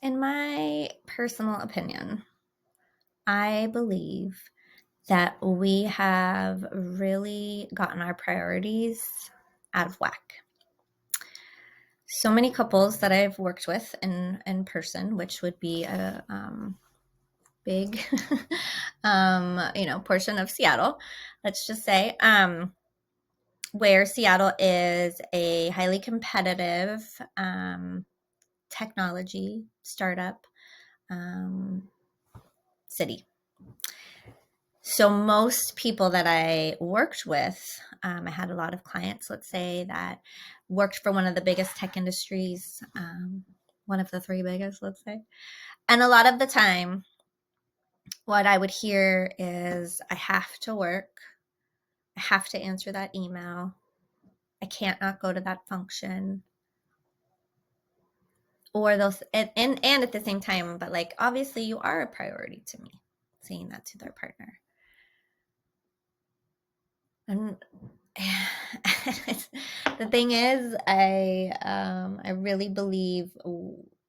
In my personal opinion, I believe that we have really gotten our priorities out of whack. So many couples that I've worked with in person, which would be a big, portion of Seattle, let's just say, where Seattle is a highly competitive technology startup um, city. So most people that I worked with, I had a lot of clients, let's say, that worked for one of the biggest tech industries, one of the three biggest, let's say. And a lot of the time, what I would hear is, I have to work. I have to answer that email. I can't not go to that function. Or those, and at the same time, but like, obviously you are a priority to me, saying that to their partner. And the thing is, I really believe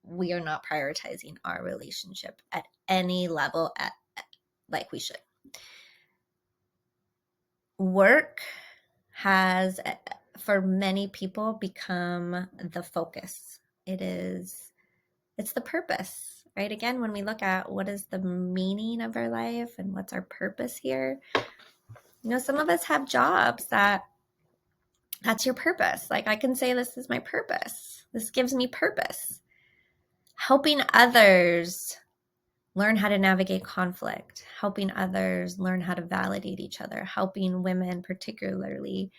we are not prioritizing our relationship at any level like we should. Work has, for many people, become the focus. It's the purpose, right? Again, when we look at what is the meaning of our life and what's our purpose here, some of us have jobs that's your purpose. Like, I can say, this is my purpose. This gives me purpose. Helping others learn how to navigate conflict, helping others learn how to validate each other, helping women particularly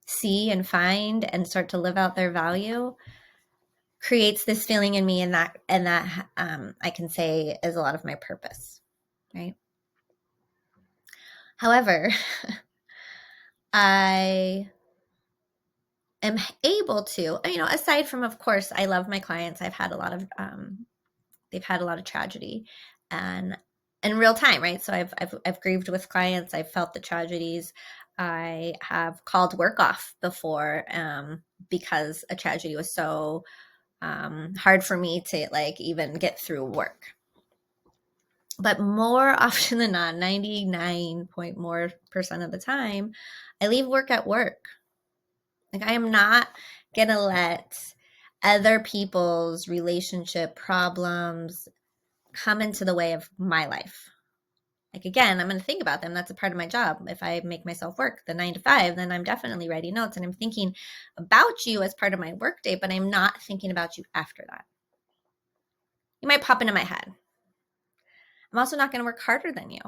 see and find and start to live out their value creates this feeling in me, and that I can say is a lot of my purpose, right? However, I am able to, aside from, of course, I love my clients. I've had a lot of, they've had a lot of tragedy, and in real time, right? So I've grieved with clients. I've felt the tragedies. I have called work off before because a tragedy was so hard for me to like even get through work. But more often than not, 99 point more percent of the time, I leave work at work. Like, I am not going to let other people's relationship problems come into the way of my life. Like, again, I'm going to think about them. That's a part of my job. If I make myself work the 9 to 5, then I'm definitely writing notes and I'm thinking about you as part of my workday, but I'm not thinking about you after that. You might pop into my head. I'm also not going to work harder than you.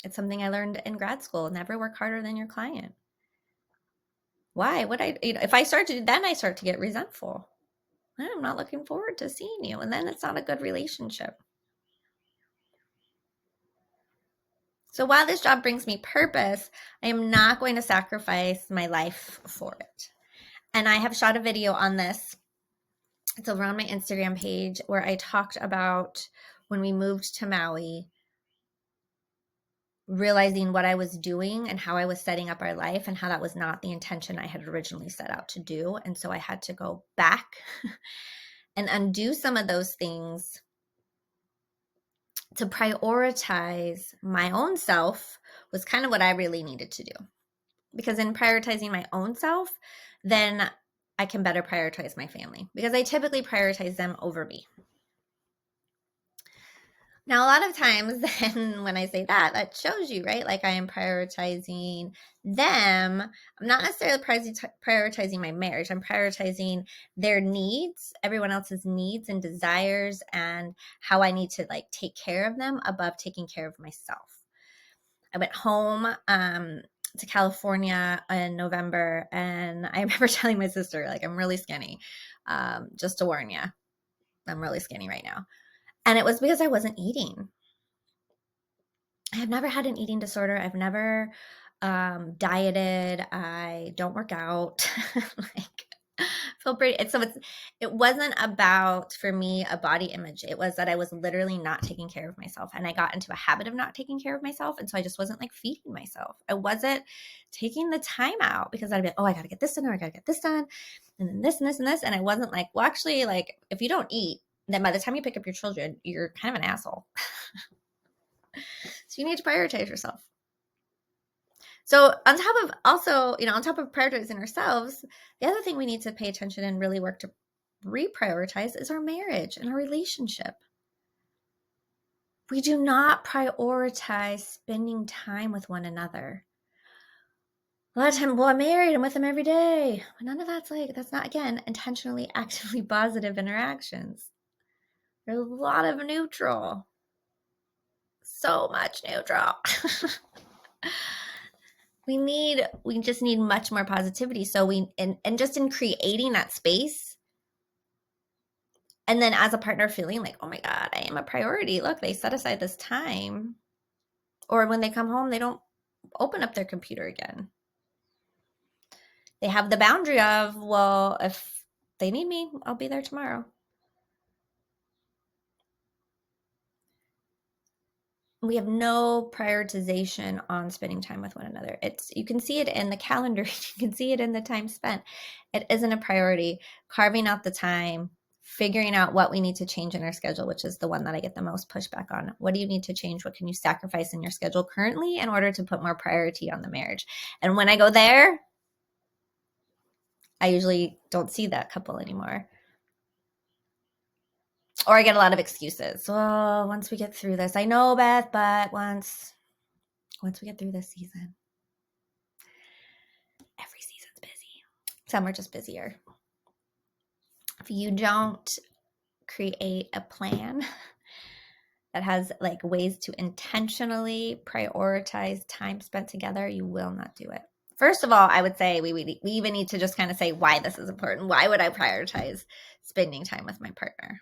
It's something I learned in grad school. Never work harder than your client. Why? If I start to, then I start to get resentful. I'm not looking forward to seeing you. And then it's not a good relationship. So while this job brings me purpose, I am not going to sacrifice my life for it. And I have shot a video on this. It's over on my Instagram page, where I talked about when we moved to Maui, realizing what I was doing and how I was setting up our life, and how that was not the intention I had originally set out to do. And so I had to go back and undo some of those things to prioritize my own self, was kind of what I really needed to do. Because in prioritizing my own self, then I can better prioritize my family, because I typically prioritize them over me. Now, a lot of times then when I say that, that shows you, right? Like, I am prioritizing them. I'm not necessarily prioritizing my marriage. I'm prioritizing their needs, everyone else's needs and desires, and how I need to like take care of them above taking care of myself. I went home to California in November, and I remember telling my sister, like, I'm really skinny. Just to warn you, I'm really skinny right now. And it was because I wasn't eating. I have never had an eating disorder. I've never dieted. I don't work out. Like, Feel pretty. It wasn't about for me a body image. It was that I was literally not taking care of myself, and I got into a habit of not taking care of myself, and so I just wasn't like feeding myself. I wasn't taking the time out because I'd be like, oh, I got to get this done, or I got to get this done, and then this and this and this, and I wasn't like, well, actually, like if you don't eat, then by the time you pick up your children, you're kind of an asshole. So you need to prioritize yourself. So on top of also, on top of prioritizing ourselves, the other thing we need to pay attention and really work to reprioritize is our marriage and our relationship. We do not prioritize spending time with one another. A lot of time, well, I'm married, I'm with them every day. None of that's not, again, intentionally, actively positive interactions. There's a lot of neutral. So much neutral. we just need much more positivity. So and just in creating that space, and then as a partner feeling like, oh my God, I am a priority. Look, they set aside this time. Or when they come home, they don't open up their computer again. They have the boundary of, well, if they need me, I'll be there tomorrow. We have no prioritization on spending time with one another. You can see it in the calendar. You can see it in the time spent. It isn't a priority. Carving out the time, figuring out what we need to change in our schedule, which is the one that I get the most pushback on. What do you need to change? What can you sacrifice in your schedule currently in order to put more priority on the marriage? And when I go there, I usually don't see that couple anymore. Or I get a lot of excuses. Oh, once we get through this, I know, Beth, but once we get through this season. Every season's busy. Some are just busier. If you don't create a plan that has like ways to intentionally prioritize time spent together, you will not do it. First of all, I would say we even need to just kind of say why this is important. Why would I prioritize spending time with my partner?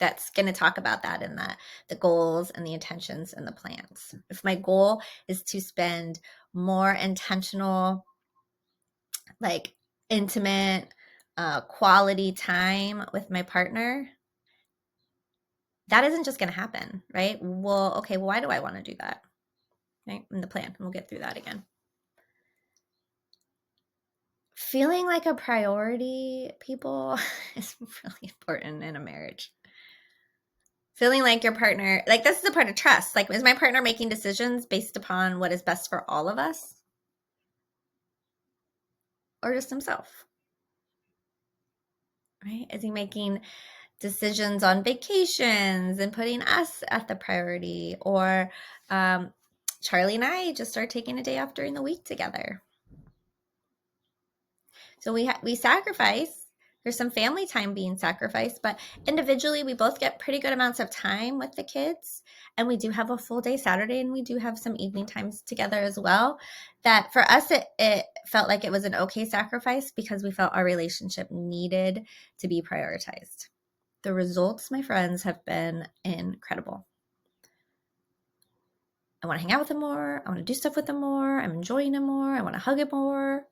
That's going to talk about that in the goals and the intentions and the plans. If my goal is to spend more intentional, like intimate, quality time with my partner, that isn't just going to happen, right? Well, okay, well, why do I want to do that? Right? In the plan, and we'll get through that again. Feeling like a priority, people, is really important in a marriage. Feeling like your partner, like this is a part of trust. Like, is my partner making decisions based upon what is best for all of us? Or just himself? Right? Is he making decisions on vacations and putting us at the priority? Or Charlie and I just start taking a day off during the week together. So we sacrifice. There's some family time being sacrificed, but individually we both get pretty good amounts of time with the kids, and we do have a full day Saturday, and we do have some evening times together as well. That for us, it felt like it was an okay sacrifice because we felt our relationship needed to be prioritized. The results, my friends, have been incredible. I want to hang out with him more. I want to do stuff with him more. I'm enjoying him more. I want to hug him more.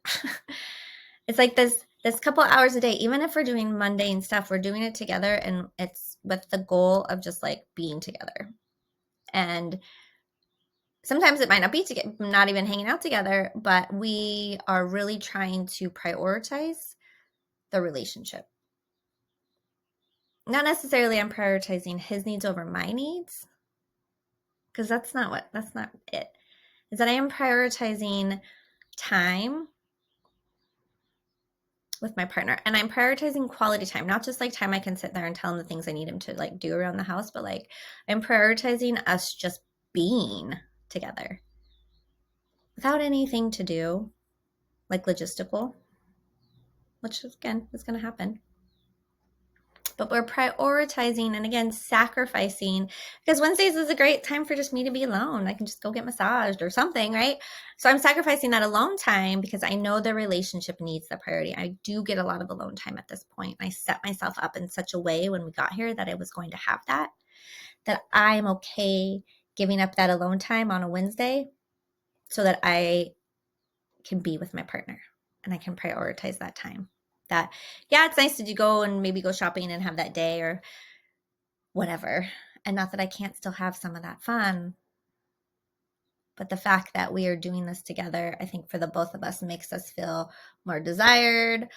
It's like this couple hours a day, even if we're doing mundane stuff, we're doing it together, and it's with the goal of just like being together. And sometimes it might not be not even hanging out together, but we are really trying to prioritize the relationship. Not necessarily I'm prioritizing his needs over my needs, because that's not it. Is that I am prioritizing time with my partner, and I'm prioritizing quality time, not just like time I can sit there and tell him the things I need him to like do around the house, but like I'm prioritizing us just being together without anything to do, like logistical, which again is going to happen. But we're prioritizing and again sacrificing, because Wednesdays is a great time for just me to be alone. I can just go get massaged or something, right? So I'm sacrificing that alone time because I know the relationship needs the priority. I do get a lot of alone time at this point. I set myself up in such a way when we got here that I was going to have that I'm okay giving up that alone time on a Wednesday so that I can be with my partner. and I can prioritize that time. That, yeah, it's nice to go and maybe go shopping and have that day or whatever. And not that I can't still have some of that fun, but the fact that we are doing this together, I think for the both of us makes us feel more desired,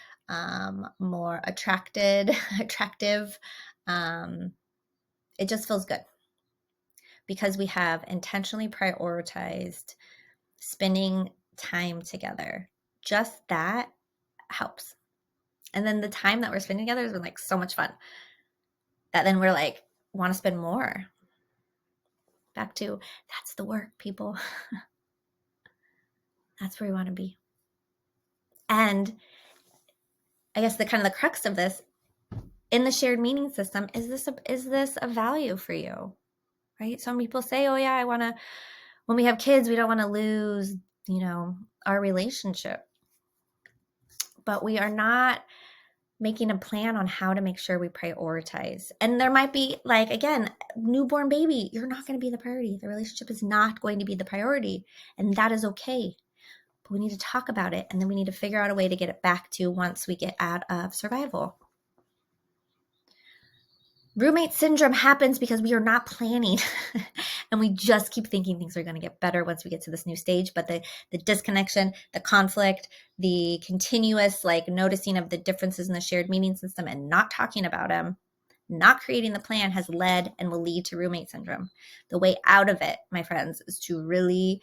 more attractive. It just feels good because we have intentionally prioritized spending time together. Just that helps. And then the time that we're spending together has been like so much fun that then we're like, want to spend more. Back to, that's the work, people. That's where we want to be. And I guess the kind of the crux of this in the shared meaning system, is this a value for you? Right? Some people say, oh yeah, I want to, when we have kids, we don't want to lose, our relationship. But we are not making a plan on how to make sure we prioritize. And there might be, like, again, newborn baby, you're not going to be the priority. The relationship is not going to be the priority. And that is okay. But we need to talk about it. And then we need to figure out a way to get it back to once we get out of survival. Roommate syndrome happens because we are not planning and we just keep thinking things are going to get better once we get to this new stage. But the disconnection, the conflict, the continuous noticing of the differences in the shared meaning system and not talking about them, not creating the plan has led and will lead to roommate syndrome. The way out of it, my friends, is to really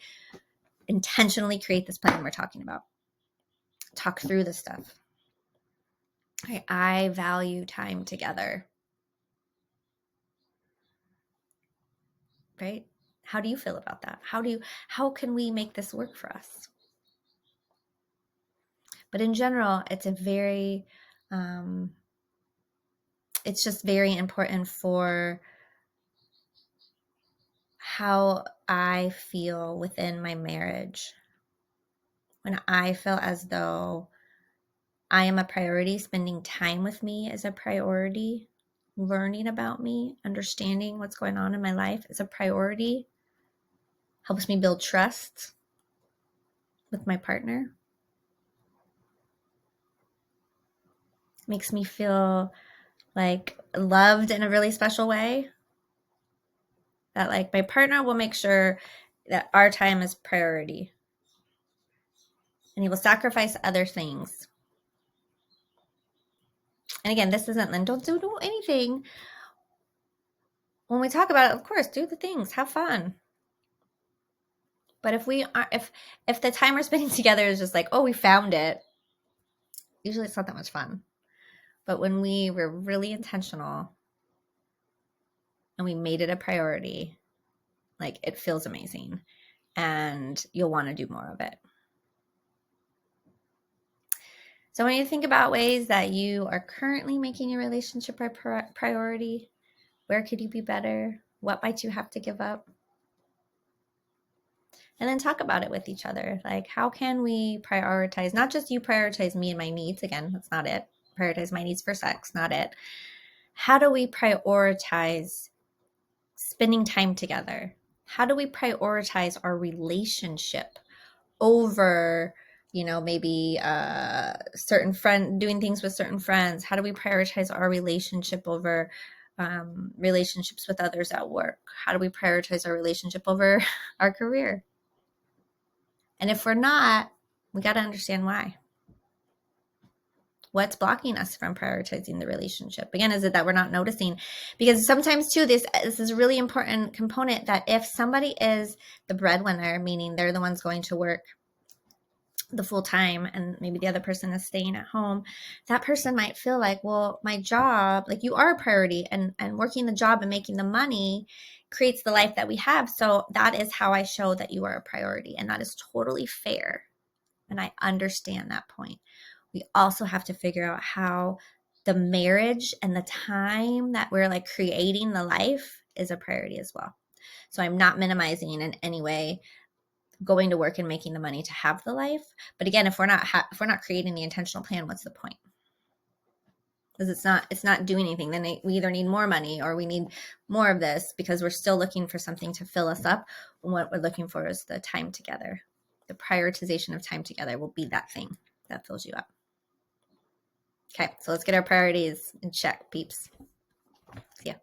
intentionally create this plan we're talking about. Talk through this stuff. Okay, I value time together. Right? How do you feel about that? How can we make this work for us? But in general, it's it's just very important for how I feel within my marriage. When I feel as though I am a priority, spending time with me is a priority, learning about me, understanding what's going on in my life is a priority, helps me build trust with my partner, makes me feel like loved in a really special way, that my partner will make sure that our time is priority and he will sacrifice other things. And again, this isn't then don't do anything. When we talk about it, of course, do the things, have fun. But if the time we're spending together is just oh, we found it, usually it's not that much fun. But when we were really intentional and we made it a priority, it feels amazing and you'll want to do more of it. So when you think about ways that you are currently making your relationship a priority, where could you be better? What might you have to give up? And then talk about it with each other. How can we prioritize, not just you prioritize me and my needs. Again, that's not it. Prioritize my needs for sex, not it. How do we prioritize spending time together? How do we prioritize our relationship over maybe certain friend doing things with certain friends? How do we prioritize our relationship over relationships with others at work? How do we prioritize our relationship over our career? And if we're not, we got to understand why. What's blocking us from prioritizing the relationship? Again, is it that we're not noticing? Because sometimes too, this is a really important component, that if somebody is the breadwinner, meaning they're the ones going to work the full time and maybe the other person is staying at home, that person might feel well, my job, you are a priority, and working the job and making the money creates the life that we have. So that is how I show that you are a priority. And that is totally fair. And I understand that point. We also have to figure out how the marriage and the time that we're creating the life is a priority as well. So I'm not minimizing in any way going to work and making the money to have the life. But again, if we're not creating the intentional plan, what's the point? Because it's not doing anything. Then we either need more money or we need more of this, because we're still looking for something to fill us up. And what we're looking for is the time together. The prioritization of time together will be that thing that fills you up. Okay, so let's get our priorities in check, peeps. See ya.